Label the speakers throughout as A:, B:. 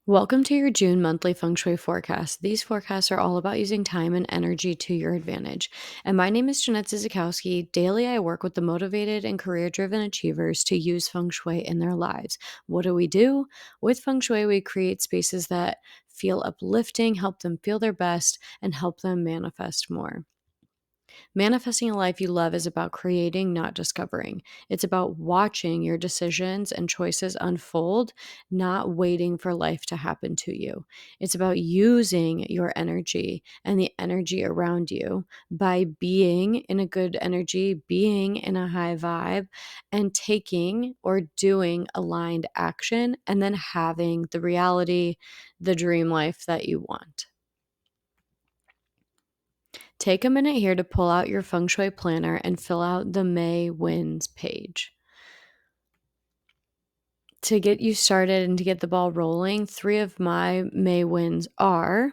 A: Welcome to your June monthly Feng Shui forecast. These forecasts are all about using time and energy to your advantage. And my name is Jeanette Zizikowski. Daily, I work with the motivated and career driven achievers to use Feng Shui in their lives. What do we do? With Feng Shui, we create spaces that feel uplifting, help them feel their best, and help them manifest more. Manifesting a life you love is about creating, not discovering. It's about watching your decisions and choices unfold, not waiting for life to happen to you. It's about using your energy and the energy around you by being in a good energy, being in a high vibe, and taking or doing aligned action, and then having the reality, the dream life that you want. Take a minute here to pull out your Feng Shui planner and fill out the May wins page. To get you started and to get the ball rolling, 3 of my May wins are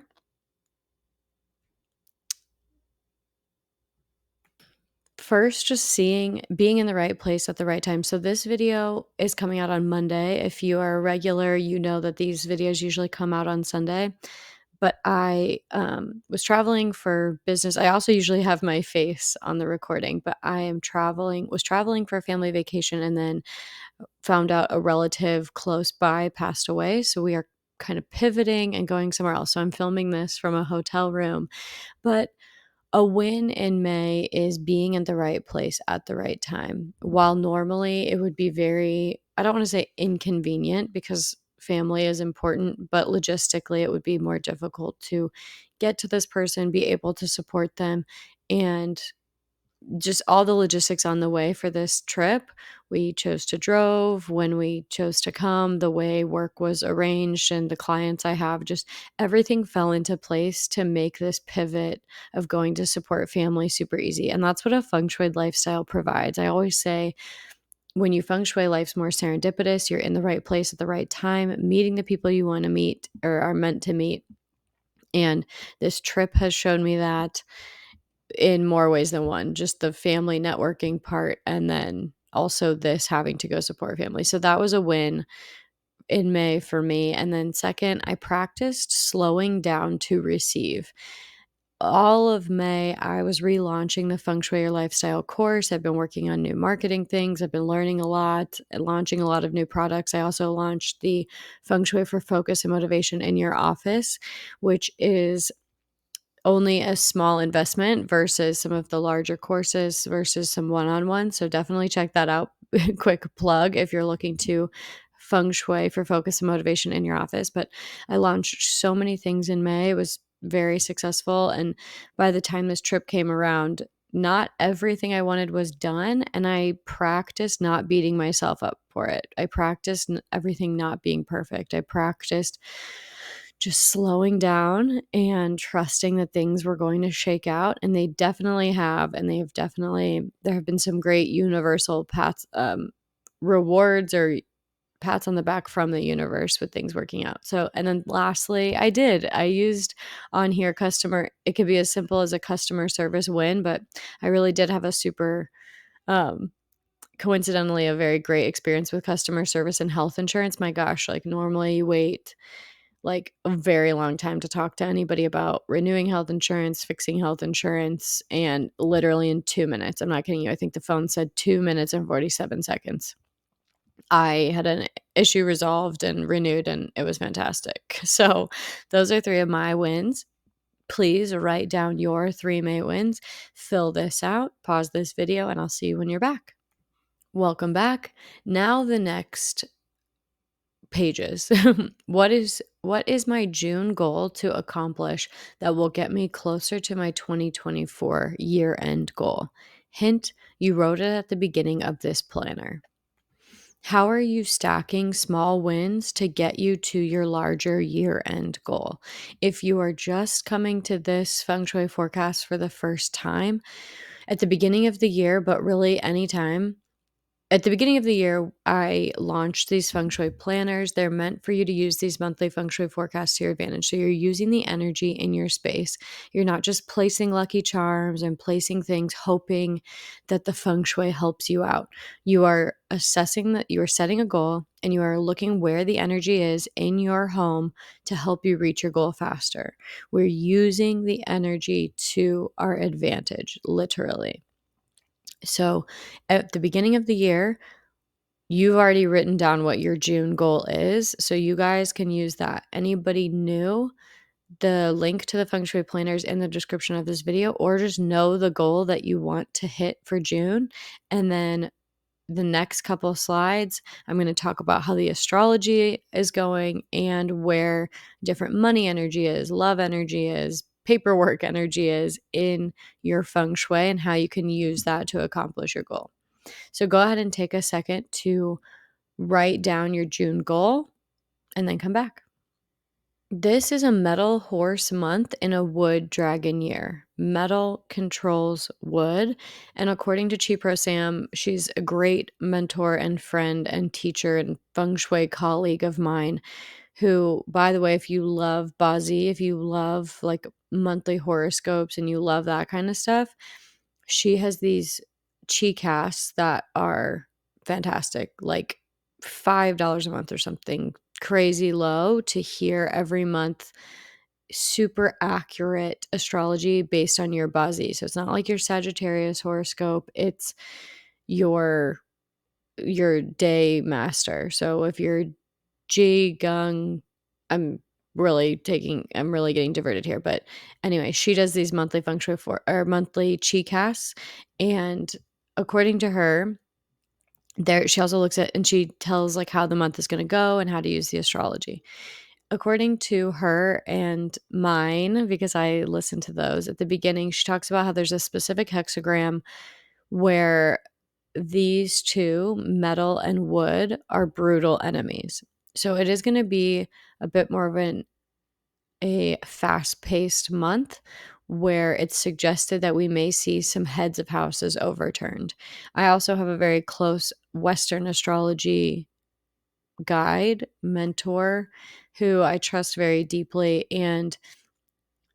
A: first, just being in the right place at the right time. So this video is coming out on Monday. If you are a regular, you know that these videos usually come out on Sunday. But I was traveling for business. I also usually have my face on the recording, but was traveling for a family vacation, and then found out a relative close by passed away. So we are kind of pivoting and going somewhere else. So I'm filming this from a hotel room. But a win in May is being in the right place at the right time. While normally it would be very, I don't want to say inconvenient because family is important, but logistically it would be more difficult to get to this person, be able to support them, and just all the logistics on the way for this trip. We chose to drove when we chose to come, the way work was arranged and the clients I have, just everything fell into place to make this pivot of going to support family super easy. And that's what a feng shui lifestyle provides. I always say when you feng shui, life's more serendipitous. You're in the right place at the right time, meeting the people you want to meet or are meant to meet. And this trip has shown me that in more ways than one, just the family networking part, and then also this having to go support family. So that was a win in May for me. And then second, I practiced slowing down to receive. All of May, I was relaunching the Feng Shui Your Lifestyle course. I've been working on new marketing things. I've been learning a lot and launching a lot of new products. I also launched the Feng Shui for Focus and Motivation in Your Office, which is only a small investment versus some of the larger courses versus some one-on-one. So definitely check that out. Quick plug if you're looking to feng shui for focus and motivation in your office. But I launched so many things in May. It was very successful. And by the time this trip came around, not everything I wanted was done. And I practiced not beating myself up for it. I practiced everything not being perfect. I practiced just slowing down and trusting that things were going to shake out. And they definitely have. And there have been some great universal rewards or pats on the back from the universe with things working out. So, and then lastly, I used on here it could be as simple as a customer service win, but I really did have a super, coincidentally, a very great experience with customer service and health insurance. My gosh, like normally you wait like a very long time to talk to anybody about renewing health insurance, fixing health insurance, and literally in 2 minutes. I'm not kidding you. I think the phone said 2 minutes and 47 seconds. I had an issue resolved and renewed, and it was fantastic. So, those are 3 of my wins. Please write down your 3 May wins. Fill this out, pause this video, and I'll see you when you're back. Welcome back. Now the next pages. What is my June goal to accomplish that will get me closer to my 2024 year-end goal? Hint, you wrote it at the beginning of this planner. How are you stacking small wins to get you to your larger year-end goal? If you are just coming to this feng shui forecast for the first time at the beginning of the year, but really anytime, at the beginning of the year, I launched these Feng Shui planners. They're meant for you to use these monthly Feng Shui forecasts to your advantage. So you're using the energy in your space. You're not just placing lucky charms and placing things hoping that the Feng Shui helps you out. You are assessing that you are setting a goal and you are looking where the energy is in your home to help you reach your goal faster. We're using the energy to our advantage, literally. So at the beginning of the year, you've already written down what your June goal is. So you guys can use that. Anybody new, the link to the Feng Shui planners in the description of this video, or just know the goal that you want to hit for June. And then the next couple slides, I'm going to talk about how the astrology is going and where different money energy is, love energy is, paperwork energy is in your Feng Shui, and how you can use that to accomplish your goal. So go ahead and take a second to write down your June goal and then come back. This is a metal horse month in a wood dragon year. Metal controls wood. And according to Chi Pro Sam, she's a great mentor and friend and teacher and feng shui colleague of mine who, by the way, if you love Bazi, if you love like monthly horoscopes and you love that kind of stuff, she has these chi casts that are fantastic, like $5 a month or something crazy low to hear every month, super accurate astrology based on your Bazi. So it's not like your Sagittarius horoscope, it's your day master. So if you're Ji Gung, I'm really getting diverted here, but anyway, she does these monthly feng shui or monthly chi casts, and according to her, there she also looks at and she tells like how the month is going to go and how to use the astrology. According to her and mine, because I listened to those at the beginning, she talks about how there's a specific hexagram where these two, metal and wood, are brutal enemies. So it is going to be a bit more of a fast-paced month where it's suggested that we may see some heads of houses overturned. I also have a very close Western astrology guide, mentor, who I trust very deeply, and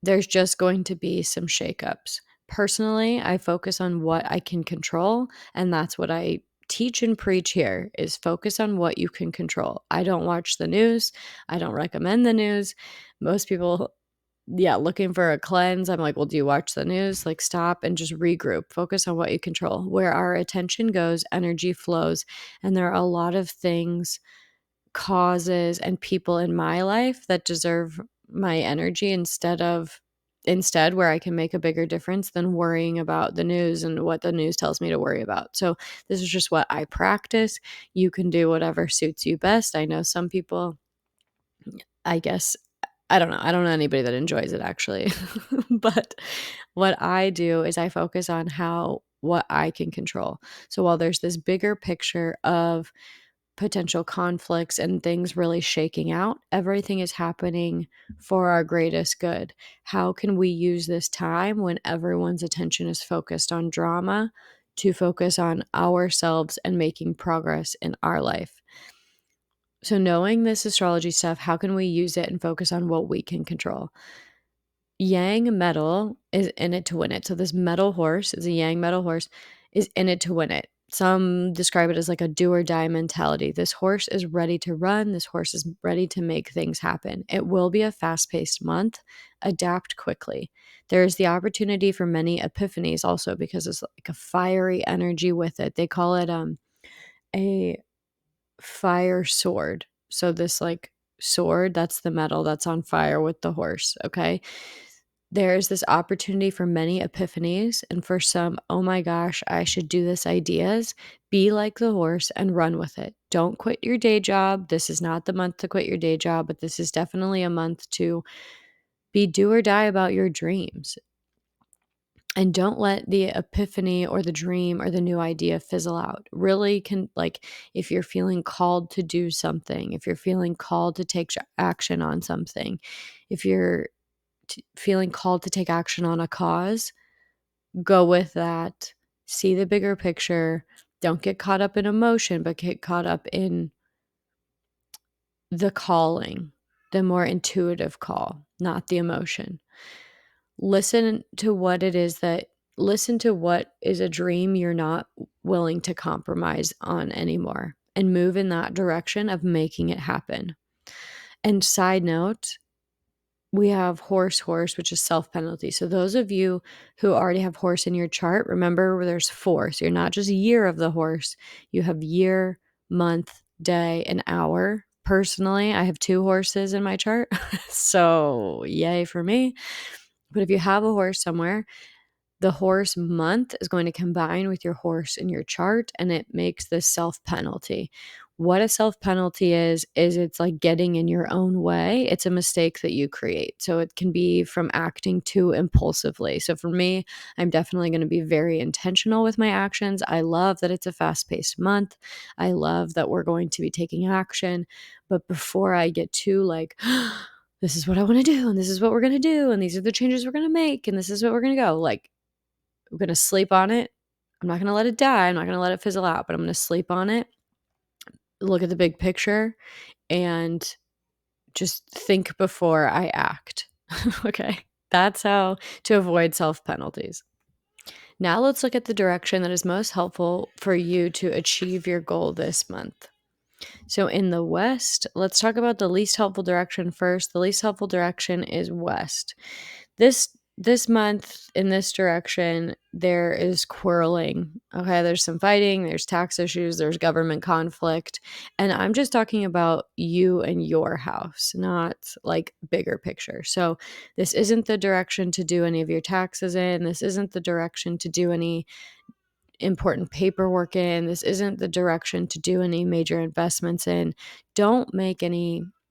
A: there's just going to be some shakeups. Personally, I focus on what I can control, and that's what I teach and preach here is focus on what you can control. I don't watch the news. I don't recommend the news. Most people, yeah, looking for a cleanse, I'm like, well, do you watch the news? Like, stop and just regroup. Focus on what you control. Where our attention goes, energy flows, and there are a lot of things, causes, and people in my life that deserve my energy instead where I can make a bigger difference than worrying about the news and what the news tells me to worry about. So this is just what I practice. You can do whatever suits you best. I know some people, I guess, I don't know. I don't know anybody that enjoys it actually. But what I do is I focus on what I can control. So while there's this bigger picture of potential conflicts and things really shaking out, everything is happening for our greatest good. How can we use this time when everyone's attention is focused on drama to focus on ourselves and making progress in our life? So, knowing this astrology stuff, how can we use it and focus on what we can control? Yang metal is in it to win it. So this metal horse is a yang metal horse, is in it to win it. Some describe it as like a do or die mentality. This horse is ready to run. This horse is ready to make things happen. It will be a fast paced month. Adapt quickly. There is the opportunity for many epiphanies also because it's like a fiery energy with it. They call it a fire sword. So this like sword, that's the metal that's on fire with the horse. Okay. There's this opportunity for many epiphanies, and for some, oh my gosh, I should do this ideas. Be like the horse and run with it. Don't quit your day job. This is not the month to quit your day job, but this is definitely a month to be do or die about your dreams. And don't let the epiphany or the dream or the new idea fizzle out. Really can, like, if you're feeling called to do something, if you're feeling called to take action on something, if you're feeling called to take action on a cause, go with that. See the bigger picture. Don't get caught up in emotion, but get caught up in the calling, the more intuitive call, not the emotion. Listen to what it is that listen to what is a dream you're not willing to compromise on anymore, and move in that direction of making it happen. And side note, we have horse, which is self penalty. So those of you who already have horse in your chart, remember there's 4. So you're not just year of the horse. You have year, month, day, and hour. Personally, I have 2 horses in my chart. So yay for me. But if you have a horse somewhere, the horse month is going to combine with your horse in your chart, and it makes this self penalty. What a self penalty is it's like getting in your own way. It's a mistake that you create. So it can be from acting too impulsively. So for me, I'm definitely going to be very intentional with my actions. I love that it's a fast paced month. I love that we're going to be taking action. But before I get too like, this is what I want to do, and this is what we're going to do, and these are the changes we're going to make, and this is what we're going to go, like, I'm going to sleep on it. I'm not going to let it die. I'm not going to let it fizzle out, but I'm going to sleep on it, look at the big picture, and just think before I act. Okay. That's how to avoid self penalties. Now let's look at the direction that is most helpful for you to achieve your goal this month. So in the west, let's talk about the least helpful direction first. The least helpful direction is west. This month in this direction, there is quarreling. Okay, there's some fighting, there's tax issues, there's government conflict, and I'm just talking about you and your house, not like bigger picture. So this isn't the direction to do any of your taxes in. This isn't the direction to do any important paperwork in. This isn't the direction to do any major investments in. Don't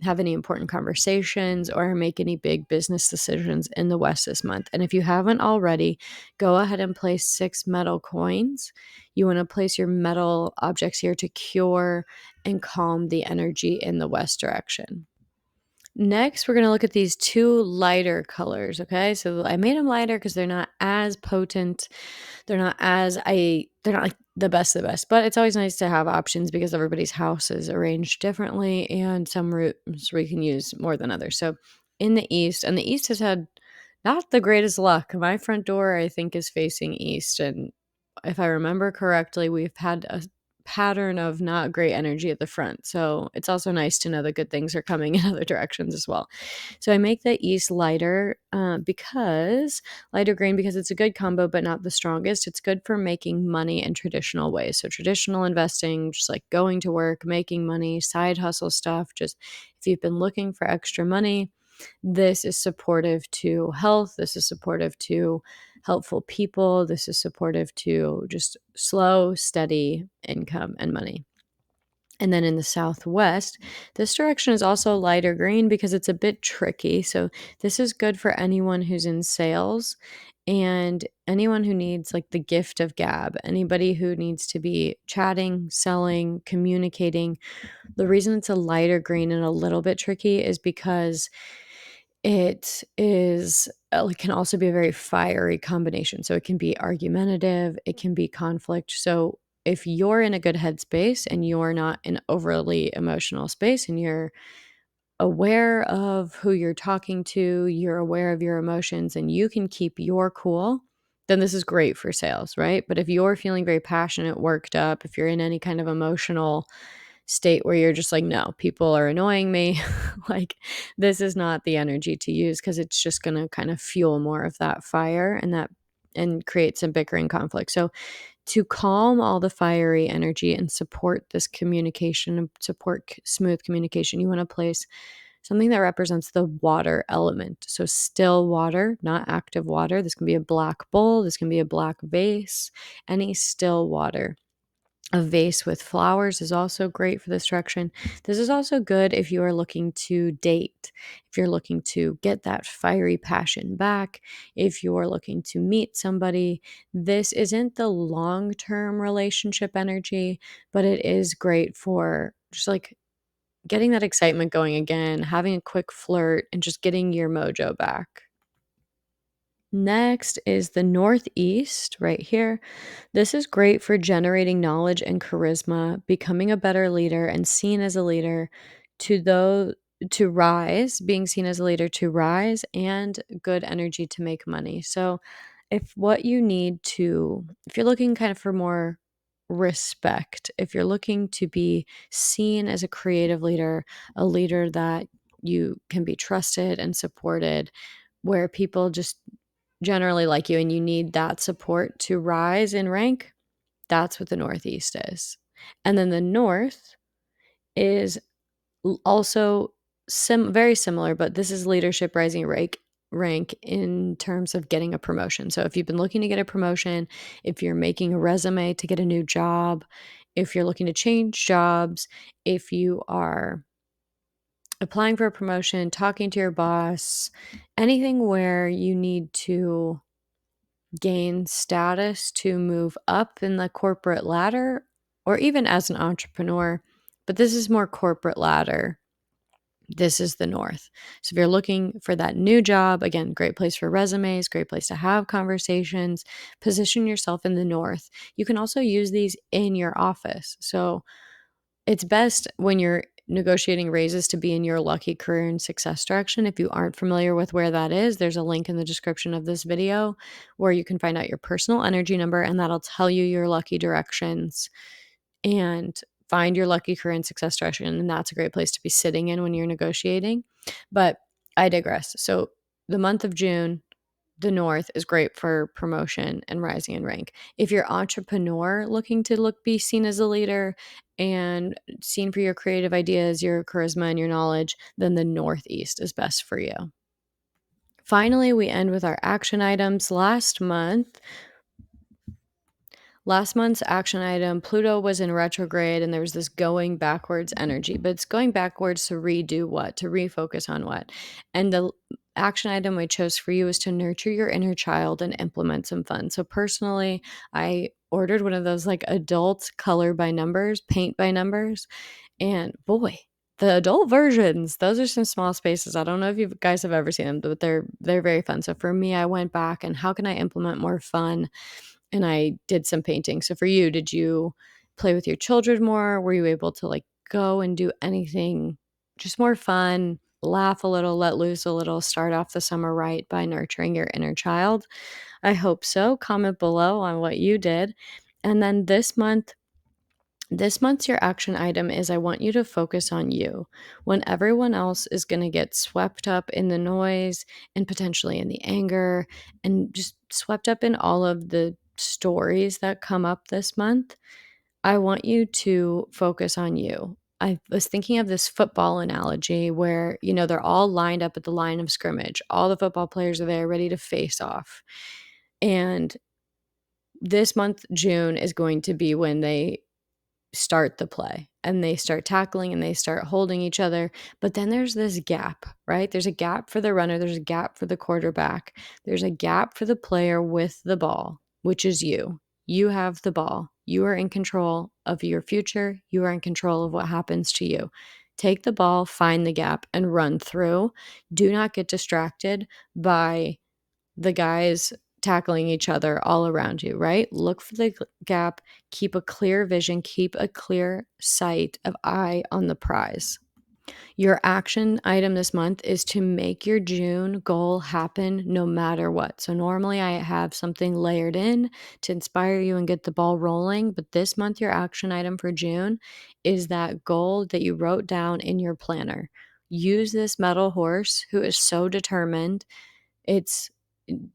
A: have any important conversations or make any big business decisions in the West this month. And if you haven't already, go ahead and place 6 metal coins. You want to place your metal objects here to cure and calm the energy in the West direction. Next, we're going to look at these 2 lighter colors, okay? So I made them lighter because they're not as potent. They're not like the best of the best, but it's always nice to have options because everybody's house is arranged differently, and some rooms we can use more than others. So in the east, and the east has had not the greatest luck. My front door, I think, is facing east, and if I remember correctly, we've had a pattern of not great energy at the front. So it's also nice to know that good things are coming in other directions as well. So I make the east lighter because lighter green, because it's a good combo, but not the strongest. It's good for making money in traditional ways. So traditional investing, just like going to work, making money, side hustle stuff. Just if you've been looking for extra money, this is supportive to health. This is supportive to helpful people. This is supportive to just slow, steady income and money. And then in the southwest, this direction is also lighter green because it's a bit tricky. So this is good for anyone who's in sales and anyone who needs like the gift of gab, anybody who needs to be chatting, selling, communicating. The reason it's a lighter green and a little bit tricky is because it can also be a very fiery combination. So it can be argumentative, it can be conflict. So if you're in a good headspace and you're not in overly emotional space and you're aware of who you're talking to, you're aware of your emotions, and you can keep your cool, then this is great for sales, right? But if you're feeling very passionate, worked up, if you're in any kind of emotional state where you're just like, no, people are annoying me, like this is not the energy to use because it's just going to kind of fuel more of that fire and create some bickering conflict. So to calm all the fiery energy and support this communication and support smooth communication, you want to place something that represents the water element. So still water, not active water. This can be a black bowl, this can be a black vase, any still water. A vase with flowers is also great for this direction. This is also good if you are looking to date, if you're looking to get that fiery passion back, if you're looking to meet somebody. This isn't the long-term relationship energy, but it is great for just like getting that excitement going again, having a quick flirt, and just getting your mojo back. Next is the Northeast right here. This is great for generating knowledge and charisma, becoming a better leader and seen as a leader to those to rise, being seen as a leader to rise, and good energy to make money. So if you're looking kind of for more respect, if you're looking to be seen as a creative leader, a leader that you can be trusted and supported, where people just generally like you and you need that support to rise in rank, that's what the Northeast is. And then the North is also very similar, but this is leadership rising rank in terms of getting a promotion. So if you've been looking to get a promotion, if you're making a resume to get a new job, if you're looking to change jobs, if you are applying for a promotion, talking to your boss, anything where you need to gain status to move up in the corporate ladder or even as an entrepreneur, but this is more corporate ladder. This is the North. So if you're looking for that new job, again, great place for resumes, great place to have conversations, position yourself in the North. You can also use these in your office. So it's best when you're negotiating raises to be in your lucky career and success direction. If you aren't familiar with where that is, there's a link in the description of this video where you can find out your personal energy number, and that'll tell you your lucky directions and find your lucky career and success direction. And that's a great place to be sitting in when you're negotiating. But I digress. So the month of June, the North is great for promotion and rising in rank. If you're entrepreneur looking to be seen as a leader and seen for your creative ideas, your charisma, and your knowledge, then the Northeast is best for you. Finally, we end with our action items. Last month's action item, Pluto was in retrograde and there was this going backwards energy, but it's going backwards to redo what? To refocus on what? And the action item I chose for you is to nurture your inner child and implement some fun. So personally, I ordered one of those like adult color by numbers, paint by numbers, and boy, the adult versions, those are some small spaces. I don't know if you guys have ever seen them, but they're very fun. So for me, I went back and how can I implement more fun? And I did some painting. So for you, did you play with your children more? Were you able to like go and do anything just more fun, laugh a little, let loose a little, start off the summer right by nurturing your inner child? I hope so. Comment below on what you did. And then this month's your action item is I want you to focus on you. When everyone else is going to get swept up in the noise and potentially in the anger and just swept up in all of the stories that come up this month, I want you to focus on you. I was thinking of this football analogy where, they're all lined up at the line of scrimmage. All the football players are there ready to face off. And this month, June, is going to be when they start the play and they start tackling and they start holding each other. But then there's this gap, right? There's a gap for the runner. There's a gap for the quarterback. There's a gap for the player with the ball, which is you. You have the ball. You are in control of your future. You are in control of what happens to you. Take the ball, find the gap, and run through. Do not get distracted by the guys tackling each other all around you, right? Look for the gap, keep a clear vision, keep a clear sight of eye on the prize. Your action item this month is to make your June goal happen no matter what. So normally I have something layered in to inspire you and get the ball rolling, but this month your action item for June is that goal that you wrote down in your planner. Use this metal horse who is so determined. It's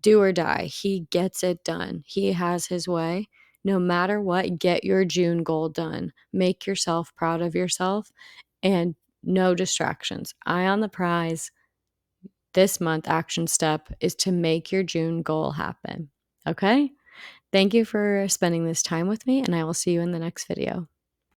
A: do or die. He gets it done. He has his way. No matter what, get your June goal done. Make yourself proud of yourself and no distractions. Eye on the prize. This month action step is to make your June goal happen. Okay? Thank you for spending this time with me, and I will see you in the next video.